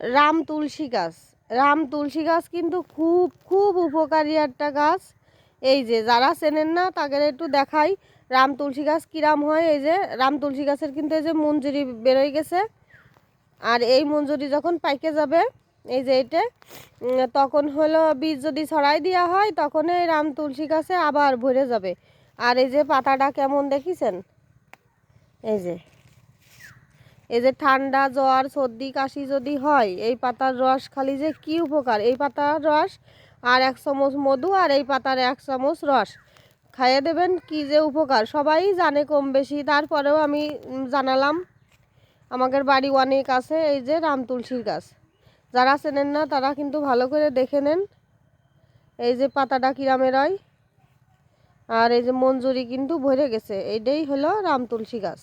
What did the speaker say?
রাম তুলসী গাছ। রাম তুলসী গাছ কিন্তু খুব খুব উপকারী একটা গাছ। এই যে যারা চেনেন না তাদের একটু দেখাই রাম তুলসী গাছ কিরাম হয়। এই যে রাম তুলসী গাছের কিন্তু এই যে মঞ্জুরি বেরোয় গেছে, আর এই মঞ্জুরি যখন পাইকে যাবে এই যে এটা তখন হলো বীজ যদি ছড়াই দেওয়া হয় তখন এই রাম তুলসী গাছে আবার ভরে যাবে। আর এই যে পাতাটা কেমন দেখিছেন, এই যে ঠান্ডা জ্বর সর্দি কাশি যদি হয় এই পাতার রস খালি যে কি উপকার। এই পাতার রস আর 1 চামচ মধু আর এই পাতার 1 চামচ রস খাইয়ে দেবেন, কি যে উপকার সবাই জানে কম বেশি, তারপরেও আমি জানালাম। আমাদের বাড়ি অনেক আছে এই যে রাম তুলসীর গাছ, যারা চেনেন না তারা কিন্তু ভালো করে দেখে নেন। এই যে পাতাটা কিরামের হয়, আর এই যে মঞ্জুরি কিন্তু ভরে গেছে, এইটাই হলো রাম তুলসী গাছ।